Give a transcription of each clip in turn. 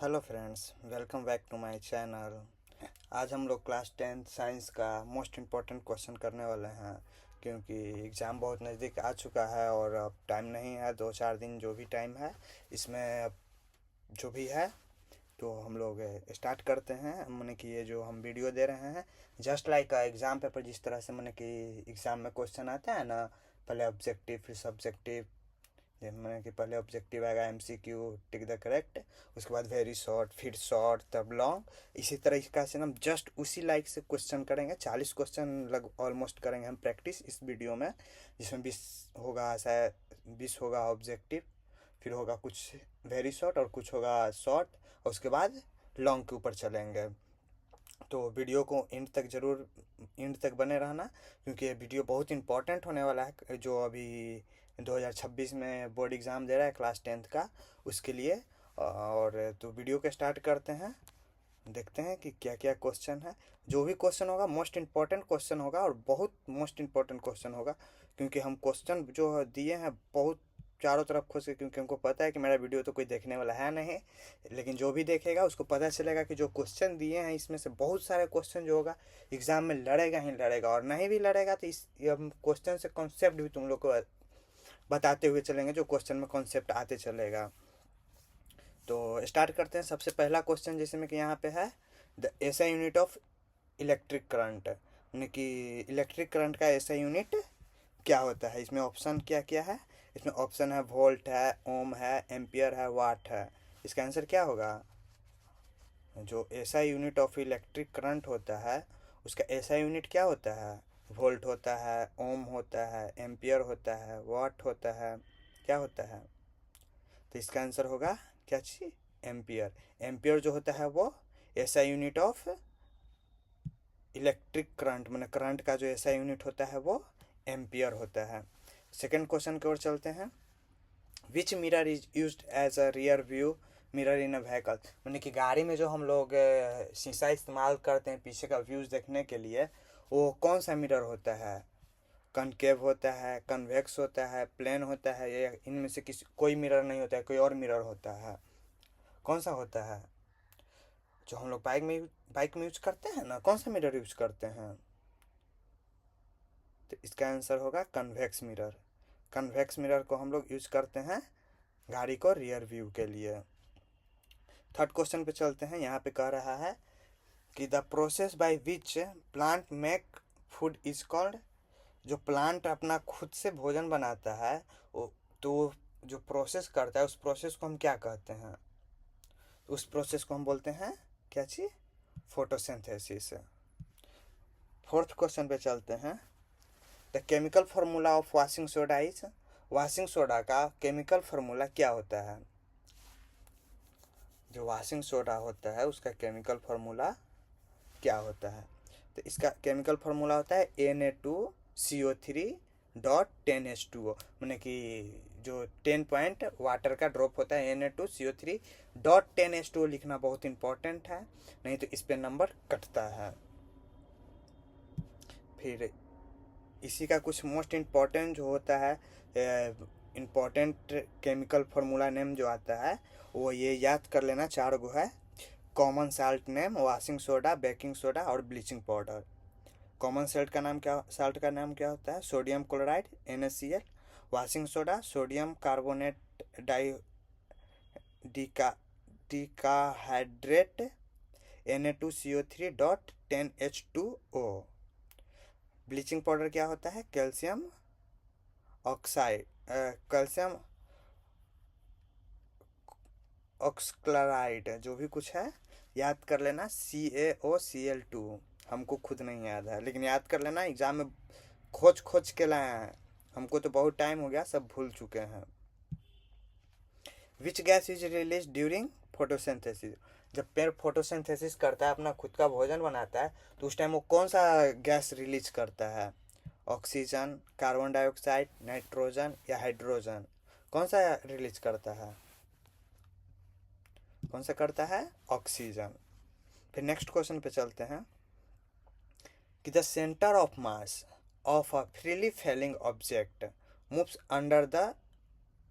Hello friends, welcome back to my channel. आज हम लोग क्लास 10th साइंस का मोस्ट इम्पोर्टेंट क्वेश्चन करने वाले हैं, क्योंकि एग्ज़ाम बहुत नज़दीक आ चुका है और अब टाइम नहीं है। 2-4 दिन जो भी टाइम है इसमें अब जो भी है तो हम लोग स्टार्ट करते हैं। मैंने कि ये जो हम वीडियो दे रहे हैं जस्ट लाइक एग्ज़ाम पेपर, जिस तरह से मैंने कि एग्ज़ाम में क्वेश्चन आता है ना, पहले ऑब्जेक्टिव फिर सब्जेक्टिव। मैंने कि पहले ऑब्जेक्टिव आएगा MCQ, टिक द करेक्ट, उसके बाद वेरी शॉर्ट, फिर शॉर्ट, तब लॉन्ग। इसी तरीका से हम जस्ट उसी लाइक से क्वेश्चन करेंगे। 40 क्वेश्चन लग ऑलमोस्ट करेंगे हम प्रैक्टिस इस वीडियो में, जिसमें 20 होगा शायद, 20 होगा ऑब्जेक्टिव, फिर होगा कुछ वेरी शॉर्ट और कुछ होगा शॉर्ट, और उसके बाद लॉन्ग के ऊपर चलेंगे। तो वीडियो को एंड तक ज़रूर एंड तक बने रहना, क्योंकि ये वीडियो बहुत इंपॉर्टेंट होने वाला है। जो अभी 2026 में बोर्ड एग्ज़ाम दे रहा है क्लास 10th का, उसके लिए। और तो वीडियो को स्टार्ट करते हैं, देखते हैं कि क्या क्या क्वेश्चन है। जो भी क्वेश्चन होगा मोस्ट इम्पॉर्टेंट क्वेश्चन होगा, और बहुत मोस्ट इम्पॉर्टेंट क्वेश्चन होगा, क्योंकि हम क्वेश्चन जो दिए हैं बहुत चारों तरफ खोज के, क्योंकि हमको पता है कि मेरा वीडियो तो कोई देखने वाला है नहीं, लेकिन जो भी देखेगा उसको पता चलेगा कि जो क्वेश्चन दिए हैं इसमें से बहुत सारे क्वेश्चन जो होगा एग्ज़ाम में लड़ेगा ही लड़ेगा, और नहीं भी लड़ेगा तो इस क्वेश्चन से कॉन्सेप्ट भी तुम लोग को बताते हुए चलेंगे, जो क्वेश्चन में कॉन्सेप्ट आते चलेगा। तो स्टार्ट करते हैं। सबसे पहला क्वेश्चन जैसे में कि यहाँ पे है, the SI unit of electric current, यानी कि इलेक्ट्रिक करंट का एसआई यूनिट क्या होता है। इसमें ऑप्शन क्या क्या है, इसमें ऑप्शन है वोल्ट है, ओम है, एम्पियर है, वाट है। इसका आंसर क्या होगा? जो SI unit of electric current होता है उसका एसआई यूनिट क्या होता है? वोल्ट होता है, ओम होता है, एम्पियर होता है, वाट होता है, क्या होता है? तो इसका आंसर होगा क्या चीज? एम्पियर। एम्पियर जो होता है वो SI unit of electric current, मैंने करंट का जो एसआई यूनिट होता है वो एम्पियर होता है। सेकंड क्वेश्चन की ओर चलते हैं। Which mirror is used as a rear view mirror in a vehicle, मैंने कि गाड़ी में जो हम लोग शीशा इस्तेमाल करते हैं पीछे का व्यूज देखने के लिए, वो कौन सा मिरर होता है? कनकेव होता है, कन्वेक्स होता है, प्लेन होता है, या इनमें से किसी कोई मिरर नहीं होता है, कोई और मिरर होता है? कौन सा होता है? जो हम लोग बाइक में यूज करते हैं ना, कौन सा मिरर यूज करते हैं? तो इसका आंसर होगा कन्वेक्स मिरर। कन्वेक्स मिरर को हम लोग यूज करते हैं गाड़ी को रियर व्यू के लिए। थर्ड क्वेश्चन पे चलते हैं। यहाँ पे कह रहा है कि the process by which plant make food is called, जो प्लांट अपना खुद से भोजन बनाता है वो, तो जो प्रोसेस करता है उस प्रोसेस को हम क्या कहते हैं? उस प्रोसेस को हम बोलते हैं क्या चीज? फोटोसिंथेसिस। फोर्थ क्वेश्चन पे चलते हैं। The chemical formula of washing soda is, washing soda का केमिकल फार्मूला क्या होता है? जो वॉशिंग सोडा होता है उसका केमिकल फार्मूला क्या होता है? तो इसका केमिकल फार्मूला होता है Na2CO3.10H2O, मैंने कि जो 10 पॉइंट वाटर का ड्रॉप होता है Na2CO3.10H2O लिखना बहुत इंपॉर्टेंट है, नहीं तो इस पे नंबर कटता है। फिर इसी का कुछ मोस्ट इम्पॉर्टेंट जो होता है, इम्पॉर्टेंट केमिकल फार्मूला नेम जो आता है वो ये याद कर लेना, 4 गो है। Common salt name, washing soda, baking soda और ब्लीचिंग पाउडर। कॉमन साल्ट का नाम क्या होता है? Sodium chloride NaCl। Washing soda sodium carbonate deca decahydrate Na2CO3.10H2O। Bleaching powder क्या होता है? कैल्शियम ऑक्साइड, कैल्शियम ऑक्सक्लोराइड, जो भी कुछ है याद कर लेना, CaOCl2। हमको खुद नहीं याद है, लेकिन याद कर लेना, एग्जाम में खोज खोज के लाए हैं, हमको तो बहुत टाइम हो गया, सब भूल चुके हैं। Which gas is release during photosynthesis, जब पेड़ फोटोसिंथेसिस करता है, अपना खुद का भोजन बनाता है, तो उस टाइम वो कौन सा गैस रिलीज करता है? ऑक्सीजन, कार्बन डाइऑक्साइड, नाइट्रोजन या हाइड्रोजन? कौन सा रिलीज करता है? कौन सा करता है? ऑक्सीजन। फिर नेक्स्ट क्वेश्चन पे चलते हैं कि the centre of mass of a freely falling object moves under the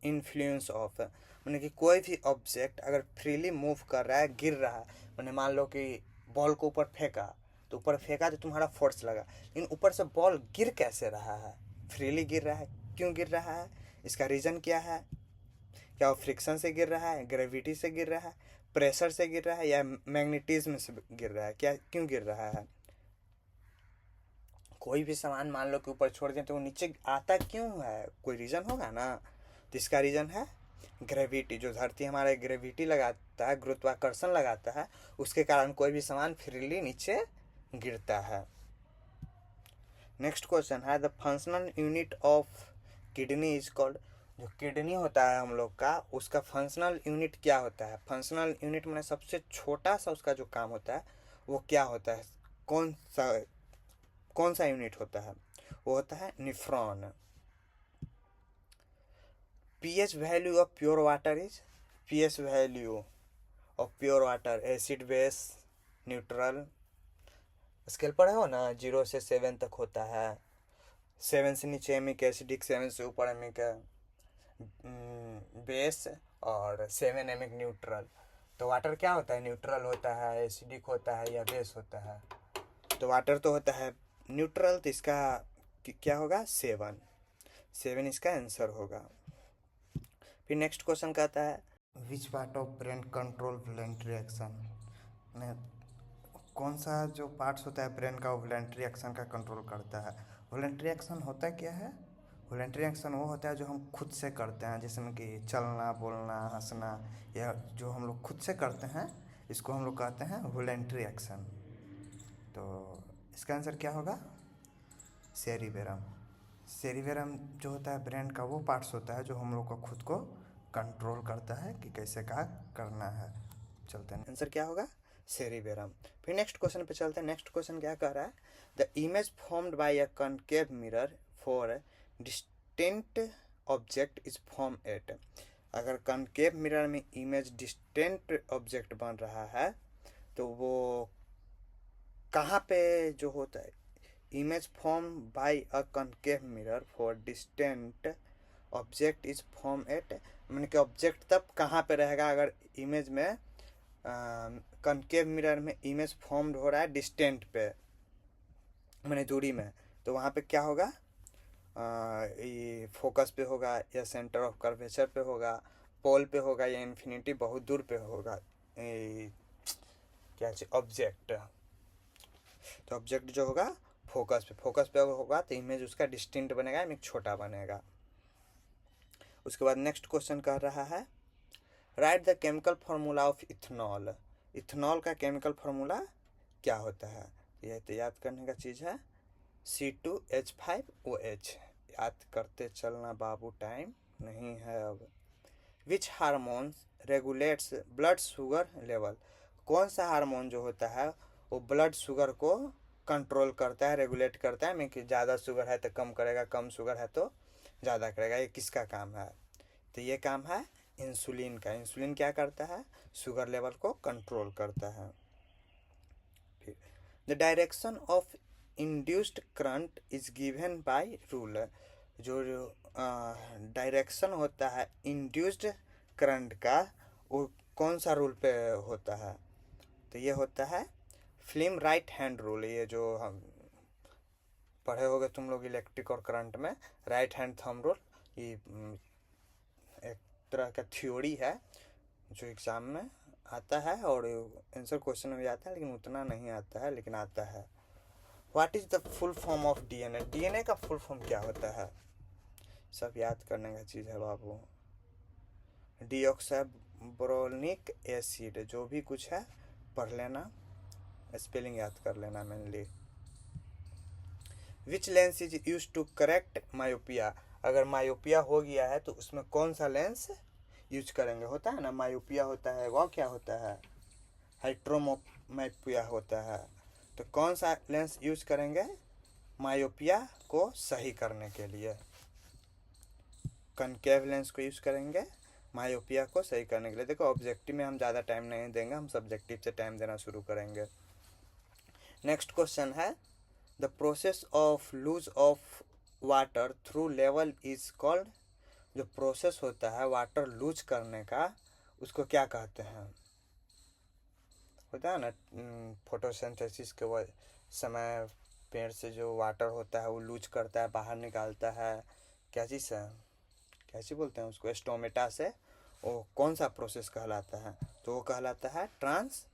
influence of, मैंने कि कोई भी ऑब्जेक्ट अगर फ्रीली मूव कर रहा है, गिर रहा है, मैंने मान लो कि बॉल को ऊपर फेंका, तो ऊपर फेंका तो तुम्हारा फोर्स लगा, लेकिन ऊपर से बॉल गिर कैसे रहा है? फ्रीली गिर रहा है। क्यों गिर रहा है? इसका रीज़न क्या है? क्या वो फ्रिक्शन से गिर रहा है, ग्रेविटी से गिर रहा है, प्रेशर से गिर रहा है, या मैग्नेटिज्म से गिर रहा है? क्या क्यों गिर रहा है? कोई भी सामान मान लो कि ऊपर छोड़ दें तो वो नीचे आता क्यों है? कोई रीज़न होगा ना। तो इसका रीज़न है ग्रेविटी। जो धरती हमारे ग्रेविटी लगाता है, गुरुत्वाकर्षण लगाता है, उसके कारण कोई भी सामान फ्रीली नीचे गिरता है। नेक्स्ट क्वेश्चन है the functional unit of kidney is called. जो किडनी होता है हम लोग का, उसका फंक्शनल यूनिट क्या होता है? फंक्शनल यूनिट में सबसे छोटा सा उसका जो काम होता है वो क्या होता है? कौन सा यूनिट होता है? वो होता है nephron. PH value of pure water is, pH value of pure water, acid, base, neutral. Scale पढ़े हो ना, 0 से 7 तक होता है। 7 से नीचे एमिक एसिडिक, 7 से ऊपर एमिक बेस, और 7 एमिक न्यूट्रल। तो वाटर क्या होता है? न्यूट्रल होता है, एसिडिक होता है, या बेस होता है? तो वाटर तो होता है न्यूट्रल, तो इसका क्या होगा? 7 इसका आंसर होगा। फिर नेक्स्ट क्वेश्चन कहता है which part of brain control voluntary action. कौन सा जो पार्ट्स होता है ब्रेन का वो वॉलेंट्री एक्शन का कंट्रोल करता है? वॉलेंट्री एक्शन होता क्या है? वॉलेंट्री एक्शन वो होता है जो हम खुद से करते हैं, जैसे कि चलना, बोलना, हंसना, या जो हम लोग खुद से करते हैं, इसको हम लोग कहते हैं वॉलेंट्री एक्शन। तो इसका आंसर क्या होगा? सेरिबेरम। सेरिबेरम जो होता है ब्रेन का वो पार्ट्स होता है जो हम लोग को खुद को कंट्रोल करता है कि कैसे क्या करना है। चलते हैं, आंसर क्या होगा? सेरिबेरम। फिर नेक्स्ट क्वेश्चन पे चलते हैं। नेक्स्ट क्वेश्चन क्या कह रहा है? The image formed by a concave mirror for distant object is form at. अगर कनकेव मिरर में इमेज डिस्टेंट ऑब्जेक्ट बन रहा है तो वो कहाँ पे जो होता है? Image form by a concave mirror for distant object is form at. मैंने कि ऑब्जेक्ट तब कहाँ पे रहेगा अगर इमेज में कनकेव मिरर में इमेज फॉर्म्ड हो रहा है डिस्टेंट पे, मैंने दूरी में, तो वहाँ पे क्या होगा? ये फोकस पे होगा, या सेंटर ऑफ कर्वेचर पे होगा, पोल पे होगा, या इन्फिनिटी बहुत दूर पे होगा? क्या चाहिए? ऑब्जेक्ट। तो ऑब्जेक्ट जो होगा फोकस पे होगा तो इमेज उसका डिस्टिंक्ट बनेगा, इमेज छोटा बनेगा। उसके बाद नेक्स्ट क्वेश्चन कह रहा है right the chemical formula of ethanol. Ethanol का केमिकल फार्मूला क्या होता है? यह तो याद करने का चीज़ है, C2H5OH। याद करते चलना बाबू, टाइम नहीं है अब। विच hormones regulates blood sugar level. कौन सा हार्मोन जो होता है वो ब्लड शुगर को कंट्रोल करता है, रेगुलेट करता है? मैं कि ज़्यादा शुगर है तो कम करेगा, कम शुगर है तो ज़्यादा करेगा। ये किसका काम है? तो ये काम है इंसुलिन का। इंसुलिन क्या करता है? शुगर लेवल को कंट्रोल करता है। फिर the direction of induced current is given by rule. जो डायरेक्शन होता है इंड्यूस्ड करंट का, वो कौन सा रूल पे होता है? तो ये होता है फिल्म राइट हैंड रूल। ये जो हम पढ़े होगे तुम लोग इलेक्ट्रिक और करंट में, राइट हैंड थंब रूल, ये एक तरह का थ्योरी है जो एग्ज़ाम में आता है और आंसर क्वेश्चन में भी आता है, लेकिन उतना नहीं आता है, लेकिन आता है। What is the full form of DNA. DNA का फुल फॉर्म क्या होता है? सब याद करने का चीज़ है बाबू। डीऑक्साइबोरोनिक एसिड, जो भी कुछ है पढ़ लेना, स्पेलिंग याद कर लेना mainly. Which lens is use to correct myopia. अगर मायोपिया हो गया है तो उसमें कौन सा लेंस यूज करेंगे? होता है ना मायोपिया होता है, वह क्या होता है? हाइड्रोमायोपिया होता है। तो कौन सा लेंस यूज करेंगे मायोपिया को सही करने के लिए? कनकेव लेंस को यूज करेंगे मायोपिया को सही करने के लिए। देखो ऑब्जेक्टिव में हम ज़्यादा टाइम नहीं देंगे, हम सब्जेक्टिव से टाइम देना शुरू करेंगे। नेक्स्ट क्वेश्चन है the process of loss of water through level is called. जो प्रोसेस होता है वाटर लूज करने का, उसको क्या कहते हैं? होता है ना फोटोसिंथेसिस के समय पेड़ से जो वाटर होता है वो लूज करता है, बाहर निकालता है। क्या चीज़ से, कैसे बोलते हैं उसको, स्टोमेटा से। वो कौन सा प्रोसेस कहलाता है? तो वो कहलाता है transpiration.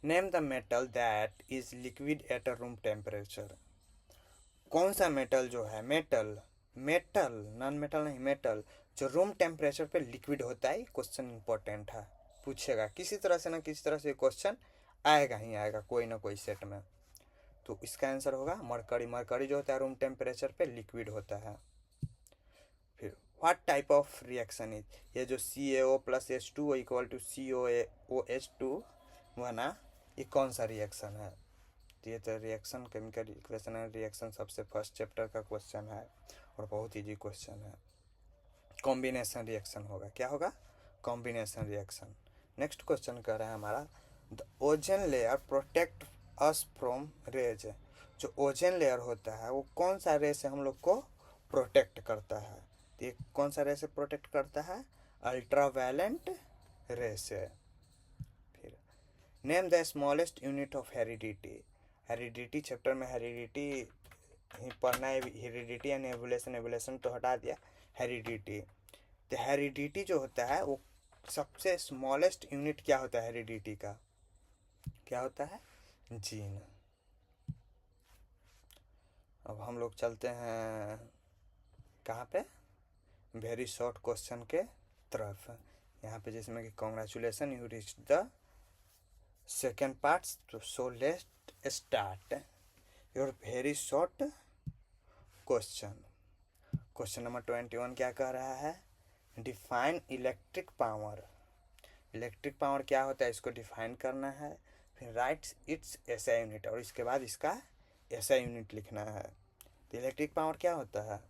Name the metal that is liquid at a room temperature. कौन सा मेटल जो है, मेटल मेटल नॉन मेटल नहीं, मेटल जो रूम टेम्परेचर पे लिक्विड होता है। क्वेश्चन इंपॉर्टेंट है, पूछेगा किसी तरह से ना किसी तरह से क्वेश्चन आएगा ही आएगा कोई ना कोई सेट में। तो इसका आंसर होगा मरकरी। मरकरी जो होता है रूम टेम्परेचर पे लिक्विड होता है। फिर what type of reaction is, ये जो CaO plus H2 equal to COOH2 बना, ये कौन सा रिएक्शन है? तो ये तो reaction chemical equation and reaction सबसे फर्स्ट चैप्टर का क्वेश्चन है और बहुत ईजी क्वेश्चन है। कॉम्बिनेशन रिएक्शन होगा, क्या होगा? Combination reaction. नेक्स्ट क्वेश्चन कर रहा है हमारा, the ozone layer protect us from rays. जो ओजन लेयर होता है वो कौन सा रे से हम लोग को प्रोटेक्ट करता है? तो ये कौन सा रे से प्रोटेक्ट करता है? अल्ट्रावायलेंट रे से। फिर name the smallest unit of heredity. Heredity chapter में हेरिडिटी ही पढ़ना है। हेरिडिटी एंड एवोल्यूशन, एवोल्यूशन तो हटा दिया, हेरिडिटी। तो हेरिडिटी जो होता है वो सबसे स्मॉलेस्ट यूनिट क्या होता है हेरिडिटी का? क्या होता है? जीन। अब हम लोग चलते हैं कहाँ पे, वेरी शॉर्ट क्वेश्चन के तरफ। यहाँ पे जिसमें कि congratulation you reach the second part, तो so let start your very short question. Question number 21 क्या कह रहा है? Define electric power. Electric power क्या होता है इसको डिफाइन करना है। फिर राइट इट्स एसआई यूनिट, और इसके बाद इसका एसआई यूनिट लिखना है। तो इलेक्ट्रिक पावर क्या होता है?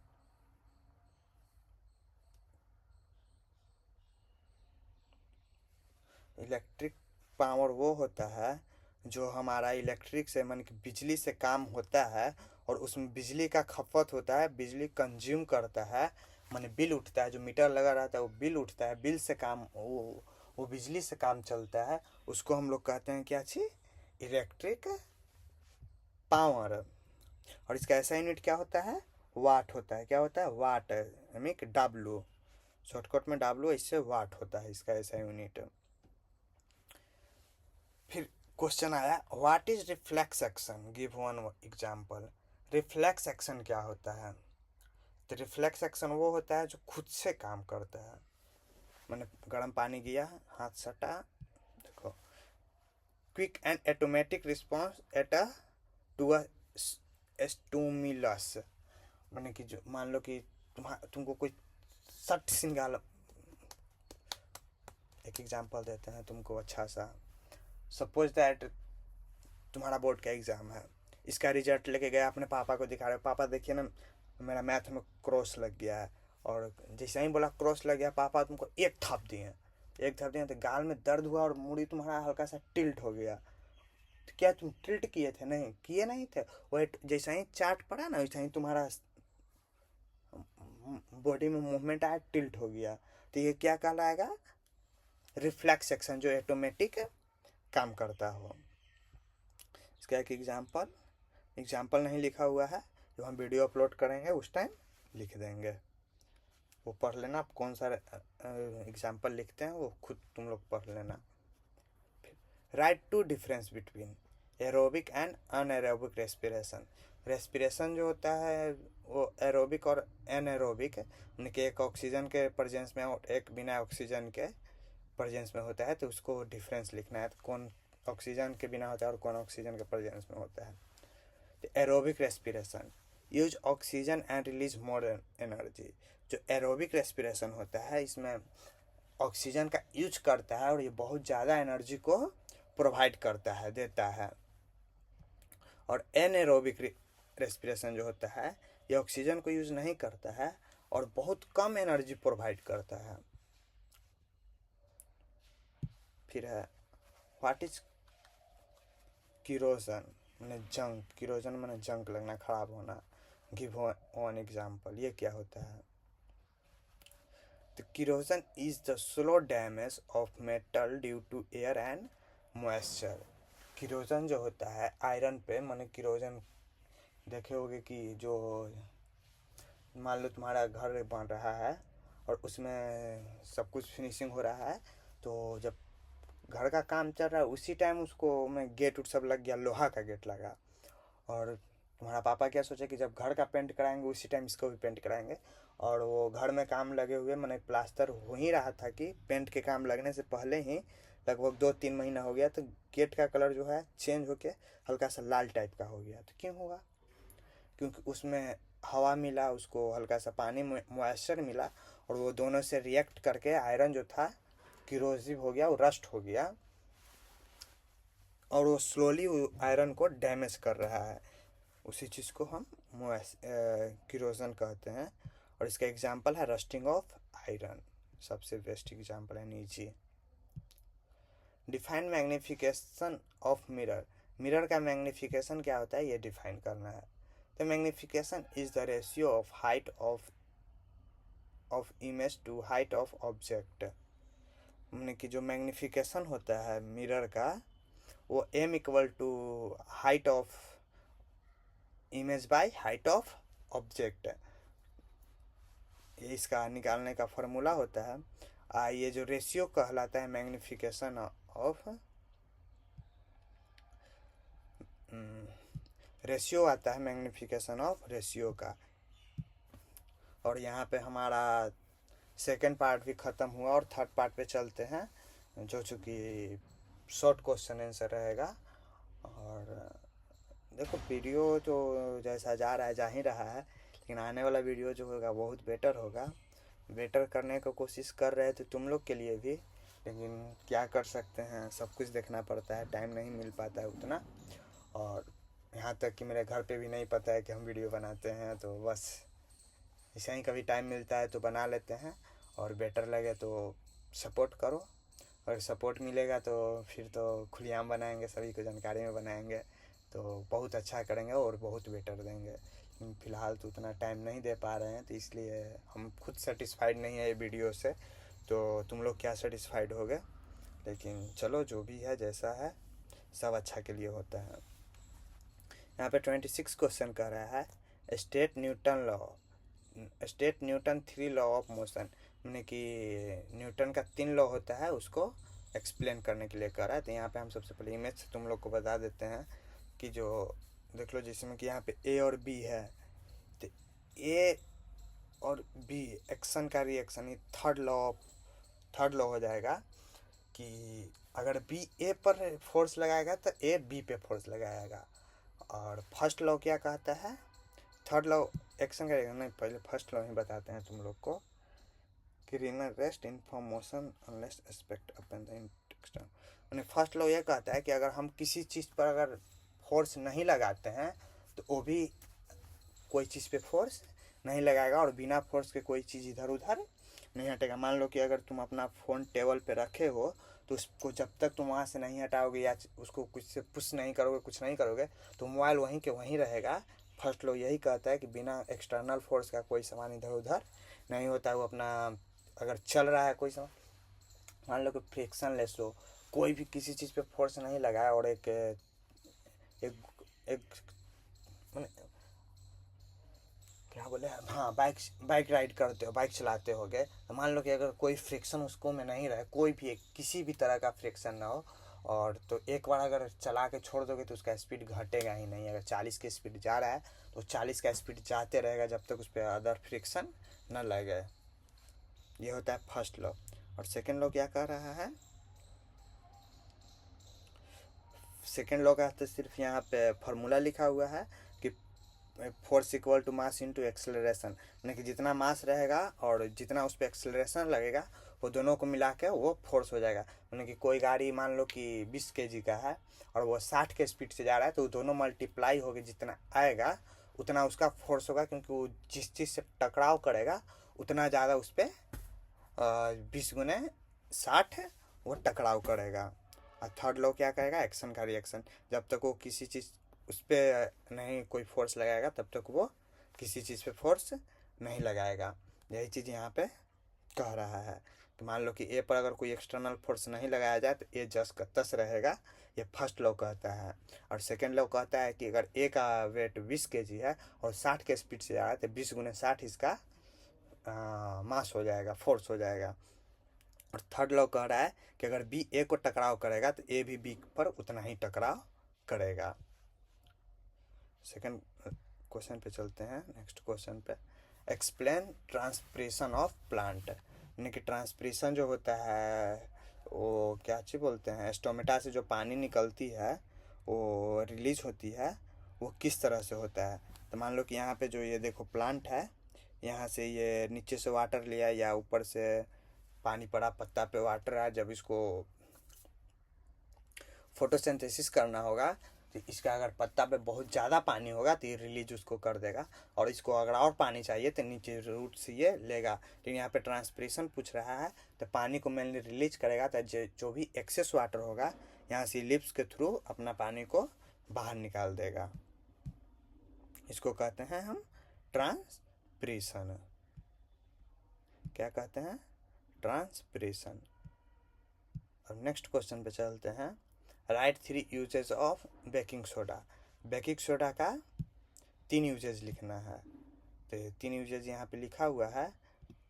इलेक्ट्रिक पावर वो होता है जो हमारा इलेक्ट्रिक से मान कि बिजली से काम होता है और उसमें बिजली का खपत होता है, बिजली कंज्यूम करता है, माने बिल उठता है, जो मीटर लगा रहता है वो बिल उठता है, बिल से काम वो बिजली से काम चलता है, उसको हम लोग कहते हैं क्या चीज? Electric power. और इसका ऐसा यूनिट क्या होता है? वाट होता है। क्या होता है? वाट, मीन डब्लू, शॉर्टकट में डब्लू, इससे वाट होता है इसका ऐसा यूनिट। फिर क्वेश्चन आया what is reflex action, give one example. Reflex action क्या होता है? तो रिफ्लेक्स एक्शन वो होता है जो खुद से काम करता है। मैंने गर्म पानी किया, हाथ सटा, देखो, quick and automatic response at a to a stimulus. मैंने कि जो मान लो कि तुमको कोई सट सिंगाल, एक एग्जांपल देते हैं तुमको अच्छा सा। सपोज दैट तुम्हारा बोर्ड का एग्ज़ाम है, इसका रिजल्ट लेके गया अपने पापा को दिखा रहे हो, पापा देखिए ना मेरा मैथ में क्रॉस लग गया है। और जैसे ही बोला क्रॉस लग गया, पापा तुमको एक थाप दिए, एक थाप दिए तो गाल में दर्द हुआ और मुड़ी तुम्हारा हल्का सा टिल्ट हो गया। तो क्या तुम टिल्ट किए थे? नहीं किए, नहीं थे। वही जैसा ही चाट पड़ा ना वैसा ही तुम्हारा बॉडी में मूवमेंट आया, टिल्ट हो गया। तो ये क्या कहलाएगा? रिफ्लेक्स एक्शन, जो ऑटोमेटिक काम करता हो। इसका एक एग्जाम्पल नहीं लिखा हुआ है, जो हम वीडियो अपलोड करेंगे उस टाइम लिख देंगे, वो पढ़ लेना। आप कौन सा एग्जाम्पल लिखते हैं वो खुद तुम लोग पढ़ लेना। Write to difference between aerobic and anaerobic respiration. Respiration जो होता है वो एरोबिक और एनएरोबिक, यानी कि एक ऑक्सीजन के प्रेजेंस में और एक बिना ऑक्सीजन के प्रेजेंस में होता है, तो उसको डिफरेंस लिखना है, तो कौन ऑक्सीजन के बिना होता है और कौन ऑक्सीजन के प्रेजेंस में होता है। तो aerobic respiration use oxygen and release more energy. जो एरोबिक रेस्पिरेशन होता है इसमें ऑक्सीजन का यूज करता है और ये बहुत ज़्यादा एनर्जी को प्रोवाइड करता है, देता है। और एनएरोबिक रेस्पिरेशन जो होता है ये ऑक्सीजन को यूज नहीं करता है और बहुत कम एनर्जी प्रोवाइड करता है। फिर है व्हाट इज किरोजन, मैंने जंक, किरोजन मैंने जंक लगना, खराब होना। गिव वन एग्जाम्पल, ये क्या होता है? तो corrosion is the slow damage of metal due to air and moisture. Corrosion जो होता है आयरन पे, माने किरोजन देखे होगे कि जो मान लो तुम्हारा घर बन रहा है और उसमें सब कुछ फिनिशिंग हो रहा है, तो जब घर का काम चल रहा है उसी टाइम उसको में गेट उट सब लग गया, लोहा का गेट लगा, और तुम्हारा पापा क्या सोचा कि जब घर का पेंट कराएंगे उसी टाइम इसको भी पेंट कराएंगे, और वो घर में काम लगे हुए मैंने प्लास्टर हो ही रहा था कि पेंट के काम लगने से पहले ही लगभग 2-3 महीना हो गया, तो गेट का कलर जो है चेंज होके हल्का सा लाल टाइप का हो गया। तो क्यों होगा? क्योंकि उसमें हवा मिला, उसको हल्का सा पानी मॉइस्चर मिला, और वो दोनों से रिएक्ट करके आयरन जो था किरोसिव हो गया, वो रस्ट हो गया, और वो स्लोली आयरन को डैमेज कर रहा है। उसी चीज़ को हम किरोजन कहते हैं, और इसका एग्जांपल है रस्टिंग ऑफ आयरन, सबसे बेस्ट एग्जांपल है नीचे। Define magnification of mirror. Mirror का मैग्निफिकेशन क्या होता है ये डिफाइन करना है। तो magnification is the ratio of height of image to height of object. हमने कि जो मैग्निफिकेशन होता है मिरर का, वो m equal to height of image by height of object, ये इसका निकालने का फॉर्मूला होता है। ये जो रेशियो कहलाता है मैग्निफिकेशन ऑफ, रेशियो आता है मैग्निफिकेशन ऑफ रेशियो का। और यहाँ पे हमारा सेकंड पार्ट भी ख़त्म हुआ और थर्ड पार्ट पे चलते हैं, जो चूँकि शॉर्ट क्वेश्चन आंसर रहेगा। और देखो वीडियो तो जैसा जा रहा है जा ही रहा है, लेकिन आने वाला वीडियो जो होगा बहुत बेटर होगा। बेटर करने की कोशिश कर रहे थे तुम लोग के लिए भी, लेकिन क्या कर सकते हैं, सब कुछ देखना पड़ता है, टाइम नहीं मिल पाता है उतना। और यहाँ तक कि मेरे घर पे भी नहीं पता है कि हम वीडियो बनाते हैं, तो बस ऐसे ही कभी टाइम मिलता है तो बना लेते हैं, और बेटर लगे तो सपोर्ट करो। और सपोर्ट मिलेगा तो फिर तो खुलेआम बनाएंगे, सभी को जानकारी में बनाएंगे, तो बहुत अच्छा करेंगे और बहुत बेटर देंगे। फ़िलहाल तो उतना टाइम नहीं दे पा रहे हैं, तो इसलिए हम खुद सेटिस्फाइड नहीं है ये वीडियो से, तो तुम लोग क्या सेटिस्फाइड हो गए। लेकिन चलो जो भी है जैसा है सब अच्छा के लिए होता है। यहाँ पे 26 क्वेश्चन कह रहा है state Newton 3 law of motion, यानी कि न्यूटन का 3 लॉ होता है, उसको एक्सप्लेन करने के लिए कह रहा है। तो यहाँ पे हम सबसे पहले इमेज से तुम लोग को बता देते हैं कि जो देख लो, जिसमें कि यहाँ पे ए और बी है, तो ए और बी एक्शन का रिएक्शन, ये थर्ड लॉ हो जाएगा कि अगर बी ए पर फोर्स लगाएगा तो ए बी पे फोर्स लगाएगा। और फर्स्ट लॉ क्या कहता है, थर्ड लॉ एक्शन करेगा नहीं, पहले फर्स्ट लॉ ही बताते हैं तुम लोग को कि remain rest in form motion unless aspect upon the external. मैंने फर्स्ट लॉ ये कहता है कि अगर हम किसी चीज़ पर अगर फोर्स नहीं लगाते हैं तो वो भी कोई चीज़ पे फोर्स नहीं लगाएगा, और बिना फोर्स के कोई चीज़ इधर उधर नहीं हटेगा। मान लो कि अगर तुम अपना फ़ोन टेबल पे रखे हो, तो उसको जब तक तुम वहाँ से नहीं हटाओगे या उसको कुछ से पुश नहीं करोगे, कुछ नहीं करोगे, तो मोबाइल वहीं के वहीं रहेगा। फर्स्ट लॉ यही कहता है कि बिना एक्सटर्नल फोर्स का कोई सामान इधर उधर नहीं होता है। वो अपना अगर चल रहा है कोई सामान, मान लो कि फ्रिक्शन लेस लो, कोई भी किसी चीज़ पे फोर्स नहीं लगाया, और एक मैंने क्या बोले, हाँ, बाइक राइड करते हो, बाइक चलाते हो गए, तो मान लो कि अगर कोई फ्रिक्शन उसको में नहीं रहे, कोई भी किसी भी तरह का फ्रिक्शन ना हो, और तो एक बार अगर चला के छोड़ दोगे तो उसका स्पीड घटेगा ही नहीं। अगर 40 की स्पीड जा रहा है तो 40 का स्पीड जाते रहेगा जब तक उस पर अदर फ्रिक्शन न लगे। ये होता है फर्स्ट लॉ। और सेकेंड लॉ क्या कह रहा है, सेकेंड लॉ का तो सिर्फ यहाँ पे फॉर्मूला लिखा हुआ है कि force equal to mass into acceleration, यानी कि जितना मास रहेगा और जितना उस पर एक्सेलरेशन लगेगा वो दोनों को मिला के वो फोर्स हो जाएगा। यानी कि कोई गाड़ी मान लो कि 20 kg का है और वो 60 के स्पीड से जा रहा है, तो दोनों मल्टीप्लाई होकर जितना आएगा उतना उसका फोर्स होगा, क्योंकि वो जिस चीज़ से टकराव करेगा उतना ज़्यादा उस पर 20 × 60 वो टकराव करेगा। और थर्ड लॉ क्या कहेगा, एक्शन का रिएक्शन, जब तक वो किसी चीज़ उस पर नहीं कोई फोर्स लगाएगा तब तक वो किसी चीज़ पे फोर्स नहीं लगाएगा। यही चीज़ यहाँ पे कह रहा है। तो मान लो कि ए पर अगर कोई एक्सटर्नल फोर्स नहीं लगाया जाए तो ए जस का तस रहेगा। ये फर्स्ट लॉ कहता है। और सेकेंड लॉ कहता है कि अगर ए का वेट 20 kg है और 60 के स्पीड से जा रहा है तो 20 × 60 इसका मास हो जाएगा, फोर्स हो जाएगा। और थर्ड लॉ कह रहा है कि अगर बी ए को टकराव करेगा तो ए भी बी पर उतना ही टकराव करेगा। सेकंड क्वेश्चन पे चलते हैं। नेक्स्ट क्वेश्चन पे, एक्सप्लेन ट्रांसप्रेशन ऑफ प्लांट। यानी कि ट्रांसप्रेशन जो होता है वो क्या चीज़ बोलते हैं, स्टोमेटा से जो पानी निकलती है वो रिलीज होती है, वो किस तरह से होता है। तो मान लो कि यहाँ पे जो ये देखो प्लांट है, यहाँ से ये नीचे से वाटर लिया या ऊपर से पानी पड़ा, पत्ता पे वाटर आया, जब इसको फोटोसिंथेसिस करना होगा तो इसका अगर पत्ता पे बहुत ज़्यादा पानी होगा तो ये रिलीज उसको कर देगा, और इसको अगर और पानी चाहिए तो नीचे रूट से ये लेगा। लेकिन यहाँ पे ट्रांसप्रेशन पूछ रहा है तो पानी को मेनली रिलीज करेगा, तो जो भी एक्सेस वाटर होगा यहाँ से लिप्स के थ्रू अपना पानी को बाहर निकाल देगा। इसको कहते हैं हम ट्रांसप्रेशन। क्या कहते हैं? ट्रांसप्रेशन। अब नेक्स्ट क्वेश्चन पे चलते हैं। Write 3 uses of baking soda. Baking soda का 3 यूजेज लिखना है। तो 3 यूजेज यहाँ पे लिखा हुआ है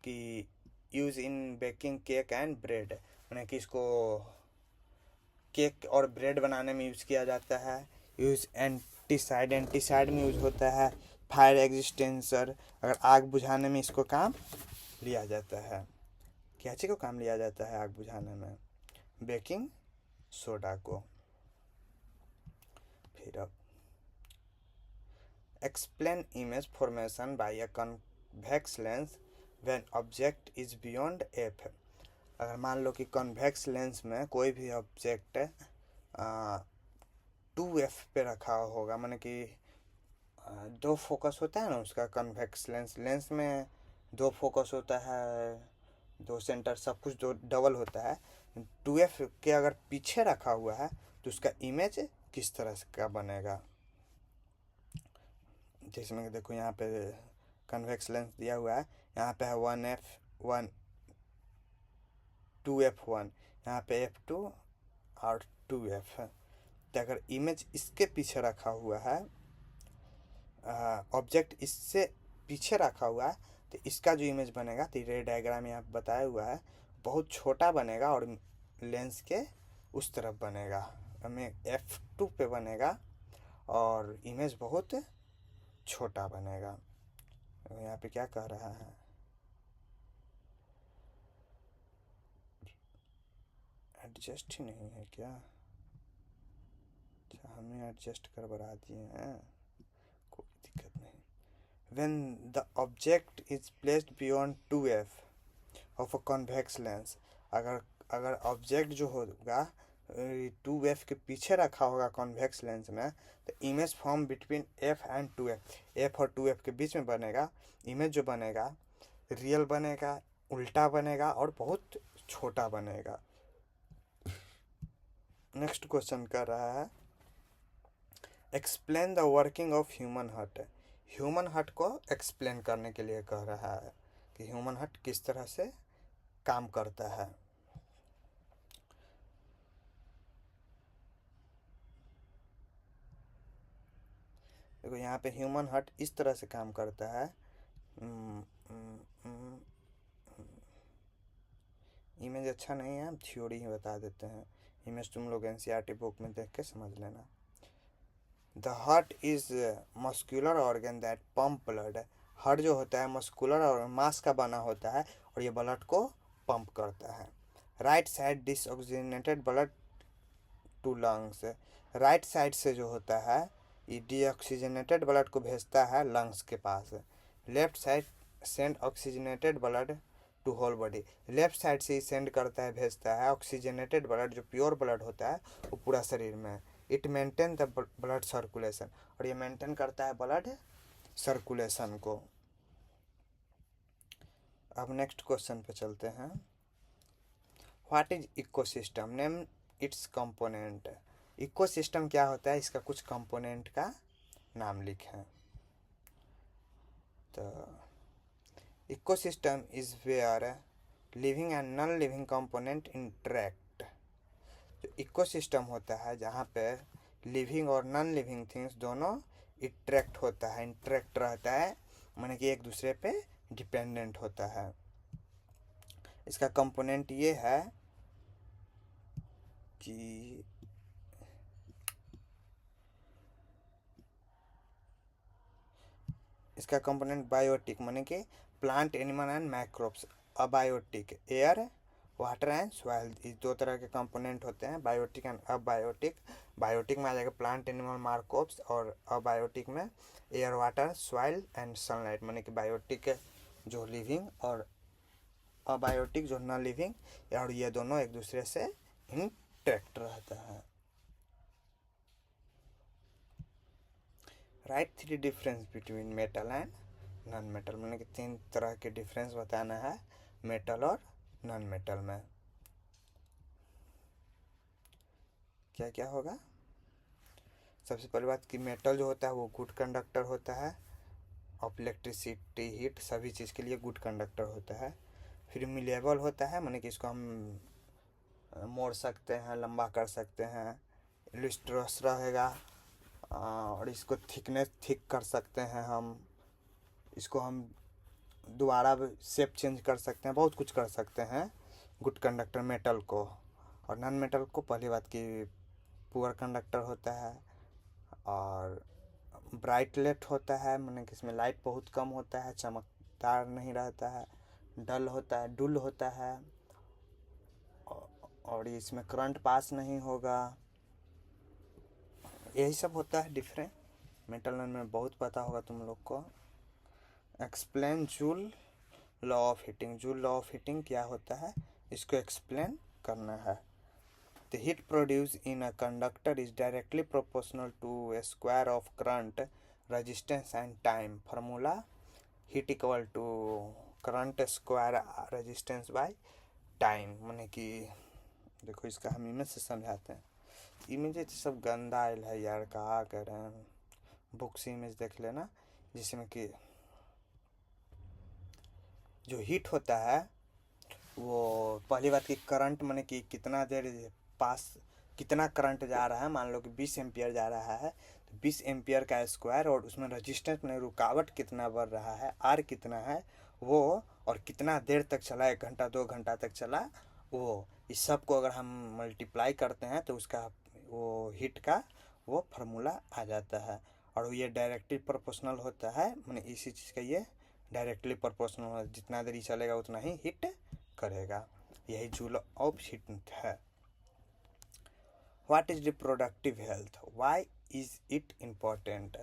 कि use in baking cake and bread, यानी कि इसको केक और ब्रेड बनाने में यूज़ किया जाता है। यूज एंटीसाइड, एंटीसाइड में यूज होता है। फायर एग्जिस्टेंसर, अगर आग बुझाने में इसको काम लिया जाता है। क्या चीज़ को काम लिया जाता है आग बुझाने में? बेकिंग सोडा को। फिर अब explain image formation by a convex lens when object is beyond F. अगर मान लो कि कॉन्वेक्स लेंस में कोई भी ऑब्जेक्ट 2f पे रखा होगा, माने कि 2 फोकस होता है ना उसका। कॉन्वेक्स लेंस में 2 फोकस होता है, 2 सेंटर, सब कुछ 2 डबल होता है। 2f के अगर पीछे रखा हुआ है तो उसका इमेज किस तरह से का बनेगा? जिसमें कि देखो यहाँ पे कन्वेक्स लेंस दिया हुआ है, यहाँ पे है 1f1 2f1, यहाँ पे f2 और 2f। तो अगर इमेज इसके पीछे रखा हुआ है, ऑब्जेक्ट इससे पीछे रखा हुआ है, तो इसका जो इमेज बनेगा, तो रे डायग्राम यहाँ बताया हुआ है, बहुत छोटा बनेगा और लेंस के उस तरफ बनेगा, हमें f2 पे बनेगा और इमेज बहुत छोटा बनेगा। यहाँ पे क्या कह रहा है? एडजस्ट ही नहीं है क्या? अच्छा, हमने एडजस्ट कर बढ़ा दिए हैं, कोई दिक्कत नहीं। When the object is placed beyond 2f of a convex lens, अगर ऑब्जेक्ट जो होगा 2f के पीछे रखा होगा कॉन्वेक्स लेंस में, तो image form between f and 2f, f और 2f के बीच में बनेगा। इमेज जो बनेगा रियल बनेगा, उल्टा बनेगा और बहुत छोटा बनेगा। नेक्स्ट क्वेश्चन कर रहा है, explain the working of human heart. Human heart को एक्सप्लेन करने के लिए कह रहा है कि ह्यूमन हार्ट किस तरह से काम करता है। देखो यहाँ पे ह्यूमन हार्ट इस तरह से काम करता है। इमेज अच्छा नहीं है, हम थ्योरी ही बता देते हैं। इमेज तुम लोग एनसीईआरटी बुक में देख के समझ लेना। The heart is muscular organ that pump blood. Heart जो होता है मस्कुलर और मांस का बना होता है और ये ब्लड को पंप करता है। Right side deoxygenated blood to lungs. Right side से जो होता है ये डीऑक्सीजनेटेड ब्लड को भेजता है लंग्स के पास। Left side send oxygenated blood to whole body. Left side से ही सेंड करता है, भेजता है ऑक्सीजनेटेड ब्लड, जो प्योर ब्लड होता है वो पूरा शरीर में। It maintain the blood circulation, और ये मेंटेन करता है ब्लड सर्कुलेशन को। अब नेक्स्ट क्वेश्चन पे चलते हैं। What is ecosystem? Name it's component. Ecosystem क्या होता है, इसका कुछ कंपोनेंट का नाम लिखें। तो ecosystem is where living and non living component interact. जो इकोसिस्टम होता है जहाँ पे लिविंग और नॉन लिविंग थिंग्स दोनों इंटरेक्ट होता है, इंटरेक्ट रहता है, माने कि एक दूसरे पे डिपेंडेंट होता है। इसका कंपोनेंट ये है कि इसका कंपोनेंट बायोटिक माने कि plant, animal and microbes. Abiotic air, water and soil, इस दो तरह के कंपोनेंट होते हैं, बायोटिक एंड अबायोटिक। बायोटिक में आ जाएगा प्लांट, एनिमल, माइक्रोब्स, और अबायोटिक में air, water, soil and sunlight. माने कि बायोटिक जो लिविंग और अबायोटिक जो नॉन लिविंग, और ये दोनों एक दूसरे से इंटरेक्ट रहता है। Right 3 difference between metal and non metal. माने कि 3 तरह के डिफरेंस बताना है मेटल और नॉन मेटल में। क्या क्या होगा? सबसे पहली बात कि मेटल जो होता है वो गुड कंडक्टर होता है ऑफ इलेक्ट्रिसिटी, हीट, सभी चीज़ के लिए गुड कंडक्टर होता है। फिर मिलेबल होता है, माने कि इसको हम मोड़ सकते हैं, लंबा कर सकते हैं, लुस्ट्रस रहेगा, और इसको थिकनेस थिक कर सकते हैं हम, इसको हम दोबारा शेप चेंज कर सकते हैं, बहुत कुछ कर सकते हैं गुड कंडक्टर मेटल को। और नॉन मेटल को पहली बात कि पुअर कंडक्टर होता है और ब्राइटलेट होता है, माने कि इसमें लाइट बहुत कम होता है, चमकदार नहीं रहता है, डल होता है, डुल होता है, और इसमें करंट पास नहीं होगा। यही सब होता है डिफरेंट। मेटल नॉन में बहुत पता होगा तुम लोग को। Explain joule law of heating. Joule law of heating क्या होता है, इसको एक्सप्लेन करना है। The heat produced in a conductor is directly proportional to a square of current, resistance and time. Formula: heat equal to current square resistance by time। माने कि देखो इसका हम इमेज से समझाते हैं। इमेज सब गंदा आयल है यार, कहा करें, बुक से इमेज देख लेना। जिसमें कि जो हीट होता है वो पहली बात की करंट माने कि कितना देर पास कितना करंट जा रहा है, मान लो कि 20 एम्पियर जा रहा है, तो 20 एम्पियर का स्क्वायर, और उसमें रेजिस्टेंस में रुकावट कितना बढ़ रहा है, आर कितना है वो, और कितना देर तक चला, 1 घंटा 2 घंटा तक चला वो, इस सब को अगर हम मल्टीप्लाई करते हैं तो उसका वो हीट का वो फार्मूला आ जाता है। और ये डायरेक्टली प्रोपोर्शनल होता है, माने इसी चीज़ का ये डायरेक्टली प्रोपोर्शनल है, जितना देरी चलेगा उतना ही हीट करेगा। यही जूल ऑफ हीट है। What is reproductive health, why is it important.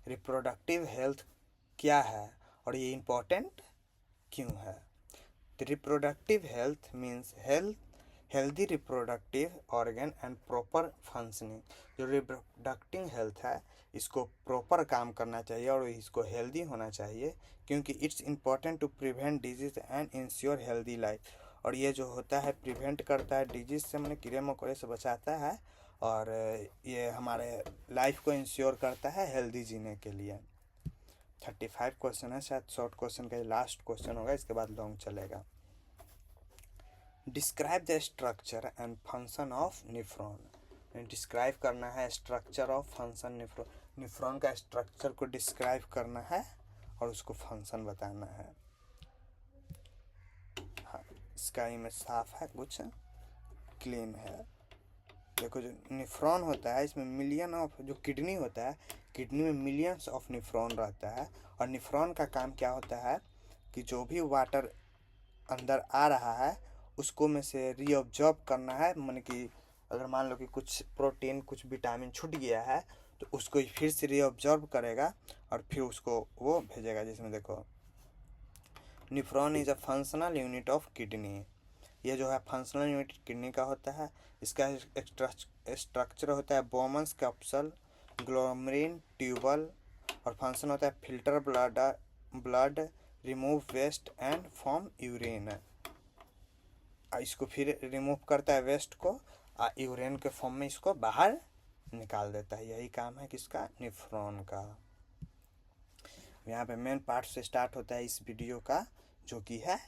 Reproductive health क्या है और ये इम्पोर्टेंट क्यों है? The reproductive health means healthy reproductive organ and proper functioning। जो reproductive health है इसको प्रॉपर काम करना चाहिए और इसको हेल्दी होना चाहिए, क्योंकि it's important to prevent disease and ensure healthy life. और ये जो होता है प्रिवेंट करता है डिजीज से, मैंने कीड़े मकोड़े से बचाता है, और ये हमारे लाइफ को इंश्योर करता है हेल्दी जीने के लिए। 35 क्वेश्चन है, शायद शॉर्ट क्वेश्चन का लास्ट क्वेश्चन होगा, इसके बाद लॉन्ग चलेगा। Describe the structure and function of nephron. Describe करना है structure of function nephron. Nephron का स्ट्रक्चर को डिस्क्राइब करना है और उसको फंक्शन बताना है। हाँ, इसका इमेज साफ है, कुछ क्लीन है। देखो जो नेफ्रॉन होता है इसमें मिलियन ऑफ, जो किडनी होता है किडनी में मिलियंस ऑफ नेफ्रॉन रहता है, और नेफ्रॉन का काम क्या होता है कि जो भी वाटर अंदर आ रहा है उसको में से रीअब्जॉर्ब करना है। माने कि अगर मान लो कि कुछ प्रोटीन कुछ विटामिन छूट गया है तो उसको फिर से रीअब्जॉर्ब करेगा और फिर उसको वो भेजेगा। जिसमें देखो nephron is a functional unit of kidney. ये जो है फंक्शनल यूनिट किडनी का होता है। इसका स्ट्रक्चर होता है बोमन्स कैप्सूल, ग्लोमेरुल, ट्यूबल, और फंक्शन होता है filter blood, remove waste and form urine. इसको फिर रिमूव करता है वेस्ट को, यूरिन के फॉर्म में इसको बाहर निकाल देता है। यही काम है किसका, नेफ्रॉन का। यहाँ पे मेन पार्ट से स्टार्ट होता है इस वीडियो का, जो कि है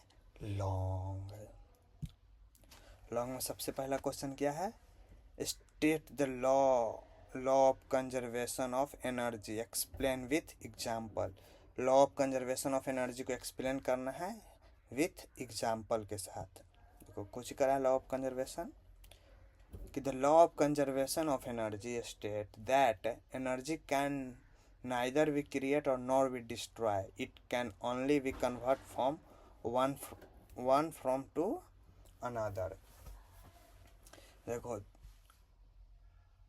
लॉन्ग। लॉन्ग में सबसे पहला क्वेश्चन क्या है, state the law of conservation of energy explain with example. Law of conservation of energy को एक्सप्लेन करना है विथ एग्जाम्पल के साथ। देखो कुछ करा है लॉ ऑफ कंजर्वेशन कि the law of conservation of energy state that energy can neither be create or nor be destroy, it can only be convert from one from to another. देखो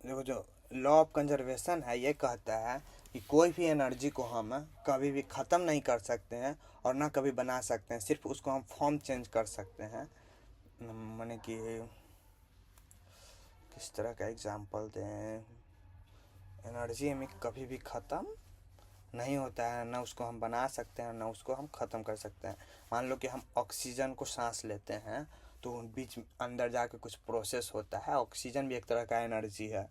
देखो जो लॉ ऑफ कंजर्वेशन है ये कहता है कि कोई भी एनर्जी को हम कभी भी ख़त्म नहीं कर सकते हैं और ना कभी बना सकते हैं, सिर्फ उसको हम फॉर्म चेंज कर सकते हैं। माने कि किस तरह का एग्जांपल दें, एनर्जी में कभी भी ख़त्म नहीं होता है, ना उसको हम बना सकते हैं ना उसको हम ख़त्म कर सकते हैं। मान लो कि हम ऑक्सीजन को सांस लेते हैं तो बीच अंदर जाके कुछ प्रोसेस होता है, ऑक्सीजन भी एक तरह का एनर्जी है,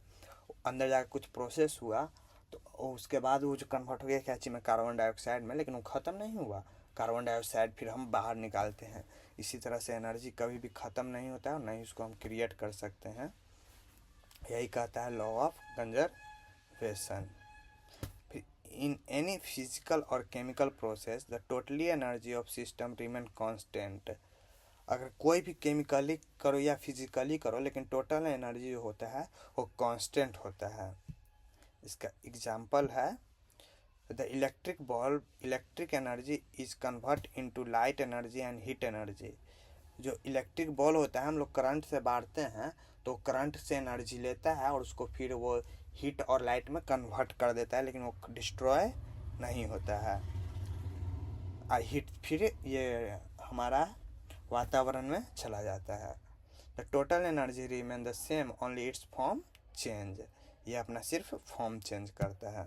अंदर जाके कुछ प्रोसेस हुआ तो उसके बाद वो जो कन्वर्ट हो गया क्या चीज़ में, कार्बन डाइऑक्साइड में, लेकिन वो ख़त्म नहीं हुआ, कार्बन डाइऑक्साइड फिर हम बाहर निकालते हैं। इसी तरह से एनर्जी कभी भी ख़त्म नहीं होता है और नहीं उसको हम क्रिएट कर सकते हैं। यही कहता है law of conservation. In any physical or chemical process, the total energy of system remain constant। अगर कोई भी केमिकली करो या फिजिकली करो लेकिन टोटल एनर्जी जो होता है वो कांस्टेंट होता है। इसका एग्जांपल है the electric bulb, electric energy is convert into light energy and heat energy. जो इलेक्ट्रिक बॉल होता है हम लोग करंट से बांटते हैं तो करंट से एनर्जी लेता है और उसको फिर वो हीट और लाइट में कन्वर्ट कर देता है, लेकिन वो डिस्ट्रॉय नहीं होता है। हीट फिर ये हमारा वातावरण में चला जाता है। The total energy remain the same only it's form change. ये अपना सिर्फ फॉर्म चेंज करता है।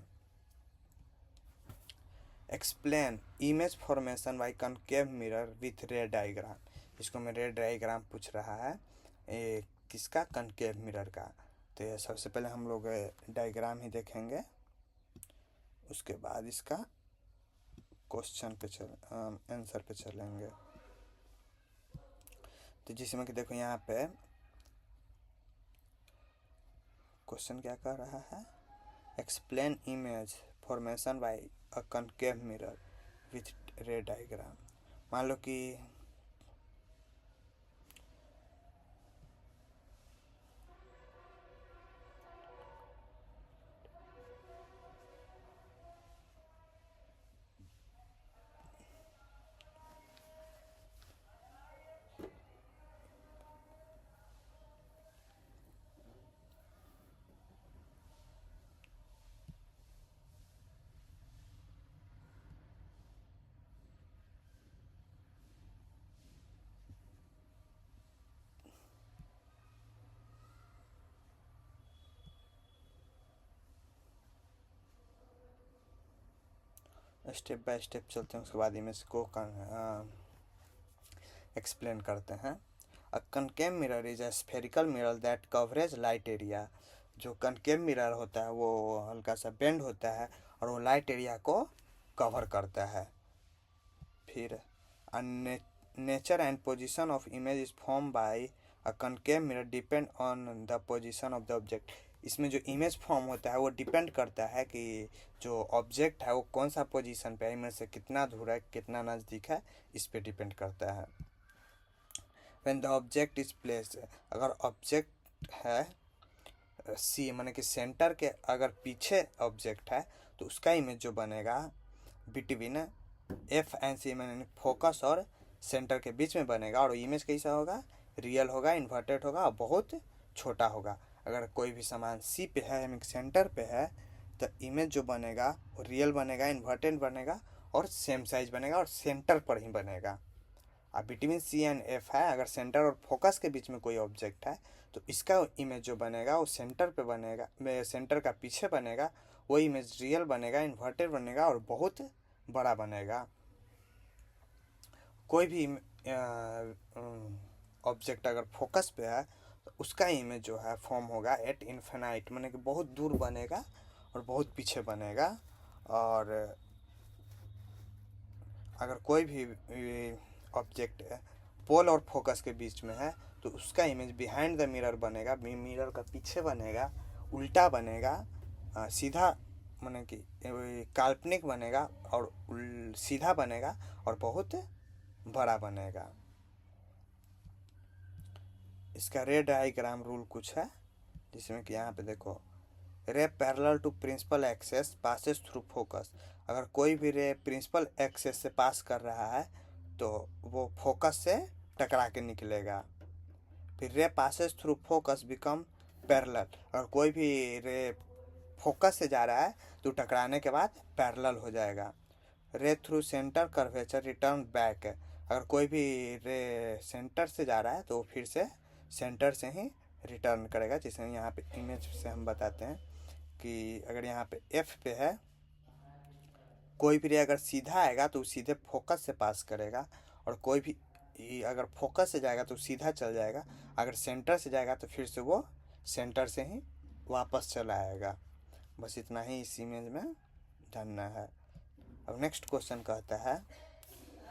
Explain image formation by concave mirror with रे डायग्राम। इसको में रे डायग्राम पूछ रहा है किसका, कनकेव मिरर का। तो ये सबसे पहले हम लोग डायग्राम ही देखेंगे, उसके बाद इसका क्वेश्चन पे आंसर पे चलेंगे। तो जिसमें कि देखो यहाँ पे क्वेश्चन क्या कर रहा है, explain image formation by a concave mirror with रे डायग्राम। मान लो कि स्टेप बाय स्टेप चलते हैं, उसके बाद इमेज को एक्सप्लेन करते हैं। A concave mirror is a spherical mirror that coverage light area. जो कनकेव मिरर होता है वो हल्का सा बेंड होता है और वो लाइट एरिया को कवर करता है। फिर nature and position of image is form by a concave mirror depend on the position of the object. इसमें जो इमेज फॉर्म होता है वो डिपेंड करता है कि जो ऑब्जेक्ट है वो कौन सा पोजीशन पे है, इमेज से कितना दूर है कितना नज़दीक है, इस पे डिपेंड करता है। When the object is place, अगर ऑब्जेक्ट है सी माने कि सेंटर के अगर पीछे ऑब्जेक्ट है तो उसका इमेज जो बनेगा बिटवीन एफ एंड सी माने फोकस और सेंटर के बीच में बनेगा, और इमेज कैसा होगा, रियल होगा, इन्वर्टेड होगा और बहुत छोटा होगा। अगर कोई भी सामान सी पे है यानी सेंटर पे है तो इमेज जो बनेगा वो रियल बनेगा, इन्वर्टेड बनेगा और सेम साइज बनेगा और सेंटर पर ही बनेगा। अब बिटवीन सी एंड एफ है, अगर सेंटर और फोकस के बीच में कोई ऑब्जेक्ट है तो इसका इमेज जो बनेगा वो सेंटर पे बनेगा, सेंटर का पीछे बनेगा, वो इमेज रियल बनेगा, इन्वर्टेड बनेगा और बहुत बड़ा बनेगा। कोई भी ऑब्जेक्ट अगर फोकस पे है तो उसका इमेज जो है फॉर्म होगा एट इन्फिनाइट, माने कि बहुत दूर बनेगा और बहुत पीछे बनेगा। और अगर कोई भी ऑब्जेक्ट पोल और फोकस के बीच में है तो उसका इमेज बिहाइंड द मिरर बनेगा, मिरर का पीछे बनेगा, उल्टा बनेगा, सीधा माने कि काल्पनिक बनेगा और सीधा बनेगा और बहुत बड़ा बनेगा। इसका रे डायग्राम रूल कुछ है, जिसमें कि यहाँ पे देखो, ray parallel to principal axis passes through focus. अगर कोई भी रे प्रिंसिपल एक्सेस से पास कर रहा है तो वो फोकस से टकरा के निकलेगा। फिर ray passes through focus become parallel. अगर कोई भी रे फोकस से जा रहा है तो टकराने के बाद पैरेलल हो जाएगा। रे through centre curvature return back. अगर कोई भी रे सेंटर से जा रहा है तो फिर से सेंटर से ही रिटर्न करेगा। जैसे यहाँ पे इमेज से हम बताते हैं कि अगर यहाँ पे F पे है, कोई भी रे अगर सीधा आएगा तो सीधे फोकस से पास करेगा, और कोई भी अगर फोकस से जाएगा तो सीधा चल जाएगा, अगर सेंटर से जाएगा तो फिर से वो सेंटर से ही वापस चला आएगा। बस इतना ही इस इमेज में जानना है। अब नेक्स्ट क्वेश्चन कहता है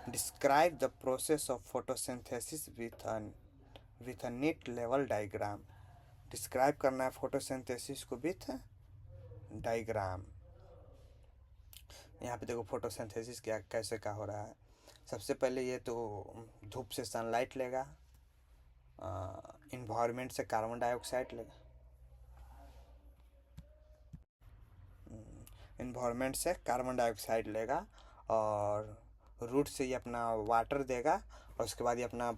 describe the process of photosynthesis with a neat level diagram. Describe करना है फोटोसिंथेसिस को विथ डायग्राम। यहाँ पे देखो फोटोसिंथेसिस क्या कैसे का हो रहा है। सबसे पहले ये तो धूप से सनलाइट लेगा, इन्वायरमेंट से कार्बन डाइऑक्साइड लेगा, इन्वायरमेंट से कार्बन डाइऑक्साइड लेगा, और रूट से ये अपना वाटर देगा, और उसके बाद ये अपना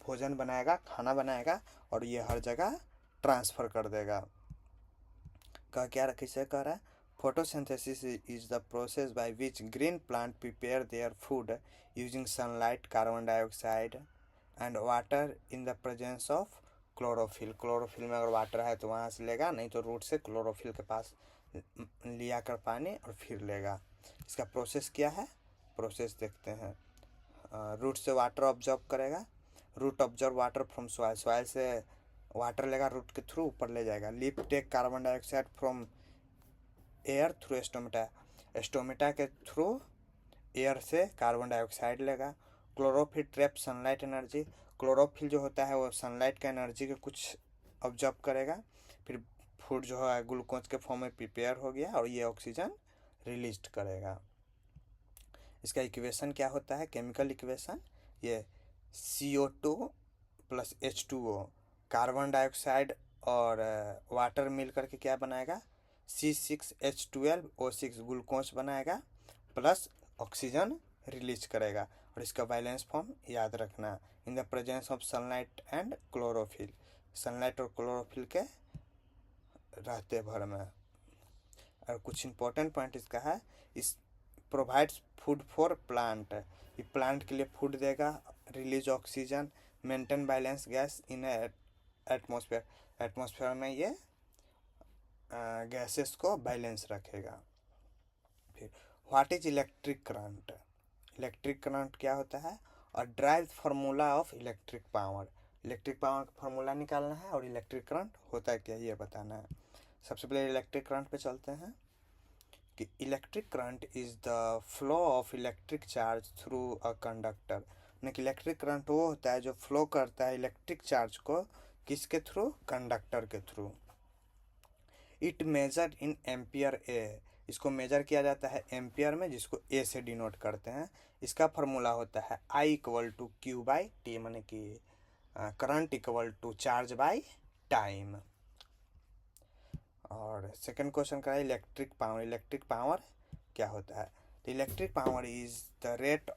भोजन बनाएगा, खाना बनाएगा, और ये हर जगह ट्रांसफ़र कर देगा। क्या किसे कह रहा है? Photosynthesis is the process by which green plant prepare their food using sunlight, carbon dioxide and water in the presence of chlorophyll. Chlorophyll में अगर वाटर है तो वहाँ से लेगा, नहीं तो रूट से क्लोरोफिल के पास लिया कर पानी और फिर लेगा। इसका प्रोसेस क्या है? प्रोसेस देखते हैं। रूट से वाटर ऑब्जर्व करेगा, root observe water from soil, soil से वाटर लेगा, रूट के थ्रू ऊपर ले जाएगा। Leaf take carbon dioxide from air through stomata, stomata के थ्रू एयर से कार्बन डाइऑक्साइड लेगा। Chlorophyll trap sunlight energy, chlorophyll जो होता है वो सनलाइट का एनर्जी के कुछ ऑब्जर्व करेगा, फिर फूड जो है ग्लूकोज के फॉर्म में प्रिपेयर हो गया और ये ऑक्सीजन रिलीज करेगा। इसका इक्वेशन क्या होता है? केमिकल इक्वेशन, ये CO2 plus H2O, carbon dioxide और वाटर मिल करके क्या बनाएगा? C6H12O6 ग्लूकोज बनाएगा, प्लस ऑक्सीजन रिलीज करेगा। और इसका बैलेंस फॉर्म याद रखना, in the presence of sunlight and chlorophyll, sunlight और क्लोरोफिल के रहते भर में। और कुछ इंपॉर्टेंट पॉइंट इसका है, इस प्रोवाइड्स फूड फॉर प्लांट, ये प्लांट के लिए फूड देगा, release oxygen, maintain balance gas in atmosphere, atmosphere में ये गैसेस को बैलेंस रखेगा। फिर what is electric current? Electric current क्या होता है? और drive formula of electric power, electric power का फार्मूला निकालना है और इलेक्ट्रिक करंट होता है क्या ये बताना है। सबसे पहले इलेक्ट्रिक करंट पे चलते हैं कि electric current is the flow of electric charge through a conductor. यानी कि इलेक्ट्रिक करंट वो होता है जो फ्लो करता है इलेक्ट्रिक चार्ज को किसके थ्रू? कंडक्टर के through. It measure in ampere A, इसको मेजर किया जाता है एम्पियर में, जिसको ए से डिनोट करते हैं। इसका फार्मूला होता है I=Q/T, माने कि current equal to charge by time. और सेकंड क्वेश्चन का है इलेक्ट्रिक पावर। इलेक्ट्रिक पावर क्या होता है? तो electric power is the rate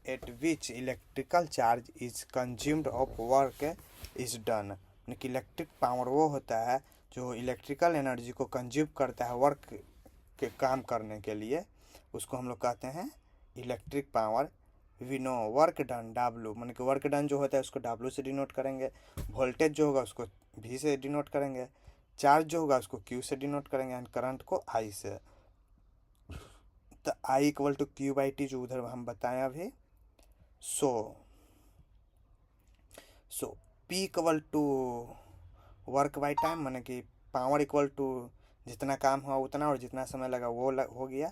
at which electrical charge is consumed of work is done. यानी कि इलेक्ट्रिक पावर वो होता है जो इलेक्ट्रिकल एनर्जी को कंज्यूम करता है वर्क के काम करने के लिए, उसको हम लोग कहते हैं electric power. We know work done W, माने कि वर्क डन जो होता है उसको W से डिनोट करेंगे, वोल्टेज जो होगा उसको V से डिनोट करेंगे, चार्ज जो होगा उसको Q से डिनोट करेंगे, एंड करंट को I से। तो I=Q/T जो उधर हम बताएं अभी। सो P=वर्क बाय टाइम, माने कि पावर इक्वल टू जितना काम हुआ उतना और जितना समय लगा वो हो गया।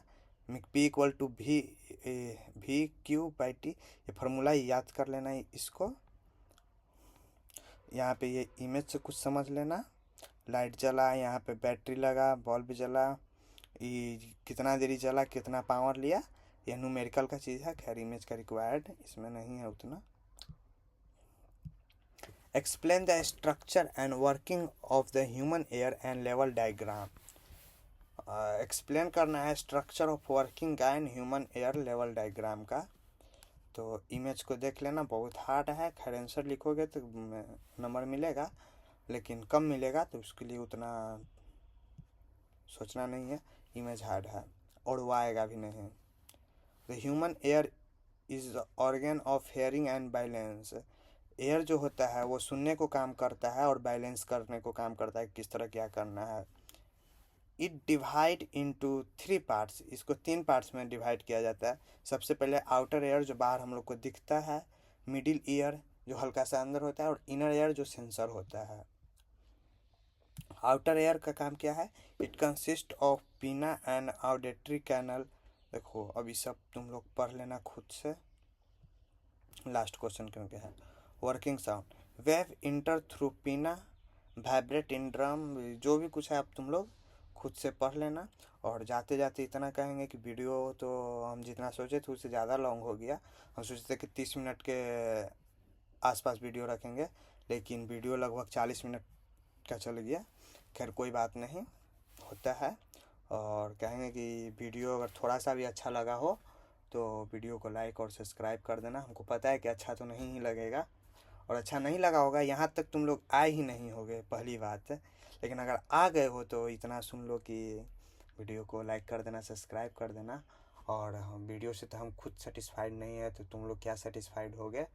P इक्वल टू V/Q/T, ये फार्मूला याद कर लेना है इसको। यहाँ पे ये इमेज से कुछ समझ लेना। लाइट जला, यहाँ पे बैटरी लगा, बल्ब जला, ये कितना देरी चला, कितना पावर लिया, ये न्यूमेरिकल का चीज़ है। खैर इमेज का रिक्वायर्ड इसमें नहीं है उतना। Explain the structure and working of the human air and level diagram. Explain करना है स्ट्रक्चर ऑफ वर्किंग का and human air level diagram का। तो इमेज को देख लेना, बहुत हार्ड है। खैर आंसर लिखोगे तो नंबर मिलेगा, लेकिन कम मिलेगा, तो उसके लिए उतना सोचना नहीं है। इमेज हार्ड है और वो आएगा भी नहीं। The human air is the organ of hearing and balance. Air जो होता है वो सुनने को काम करता है और बैलेंस करने को काम करता है, किस तरह क्या करना है। इट डिवाइड इनटू 3 पार्ट्स, इसको 3 पार्ट्स में डिवाइड किया जाता है। सबसे पहले आउटर एयर जो बाहर हम लोग को दिखता है, मिडिल ईयर जो हल्का सा अंदर होता है, और इनर एयर जो सेंसर होता है। आउटर एयर का काम क्या है? इट कंसिस्ट ऑफ पीना एंड ऑडिटरी कैनल। देखो अभी सब तुम लोग पढ़ लेना खुद से, लास्ट क्वेश्चन क्योंकि है। Working sound wave inter through पीना, वाइब्रेट इन ड्रम, जो भी कुछ है अब तुम लोग खुद से पढ़ लेना। और जाते जाते इतना कहेंगे कि वीडियो तो हम जितना सोचे थे उससे ज़्यादा लॉन्ग हो गया। हम सोचते थे कि 30 मिनट के आसपास वीडियो रखेंगे, लेकिन वीडियो लगभग 40 मिनट का चल गया। खैर कोई बात नहीं, होता है। और कहेंगे कि वीडियो अगर थोड़ा सा भी अच्छा लगा हो तो वीडियो को लाइक और सब्सक्राइब कर देना। हमको पता है कि अच्छा तो नहीं ही लगेगा, और अच्छा नहीं लगा होगा, यहाँ तक तुम लोग आए ही नहीं होगे पहली बात। लेकिन अगर आ गए हो तो इतना सुन लो कि वीडियो को लाइक कर देना, सब्सक्राइब कर देना। और वीडियो से तो हम खुद सेटिस्फाइड नहीं है, तो तुम लोग क्या सेटिस्फाइड होगे।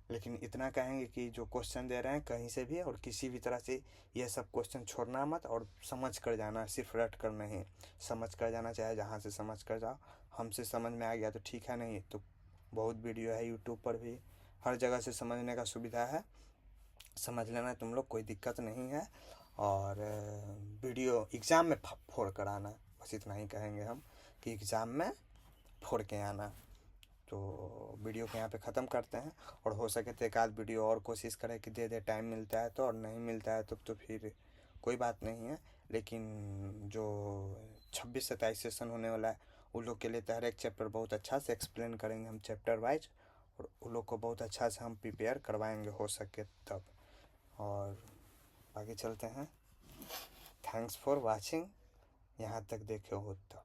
लेकिन इतना कहेंगे कि जो क्वेश्चन दे रहे हैं कहीं से भी और किसी भी तरह से ये सब क्वेश्चन छोड़ना मत, और समझ कर जाना, सिर्फ रट कर नहीं, समझ कर जाना। चाहे जहाँ से समझ कर जाओ, हमसे समझ में आ गया तो ठीक है, नहीं तो बहुत वीडियो है यूट्यूब पर भी, हर जगह से समझने का सुविधा है, समझ लेना तुम लोग, कोई दिक्कत नहीं है। और वीडियो एग्ज़ाम में फोड़ कर आना, बस इतना ही कहेंगे हम कि एग्ज़ाम में फोड़ के आना। तो वीडियो को यहाँ पे ख़त्म करते हैं, और हो सके तो एक आध वीडियो और कोशिश करें कि दे दे, टाइम मिलता है तो, और नहीं मिलता है तो फिर कोई बात नहीं है। लेकिन जो 26-27 सेशन होने वाला है उन लोग के लिए तो हर एक चैप्टर बहुत अच्छा से एक्सप्लेन करेंगे हम चैप्टर वाइज, और उन लोग को बहुत अच्छा से हम प्रिपेयर करवाएंगे हो सके तब। और आगे चलते हैं। थैंक्स फॉर वाचिंग, यहाँ तक देखे हो तब।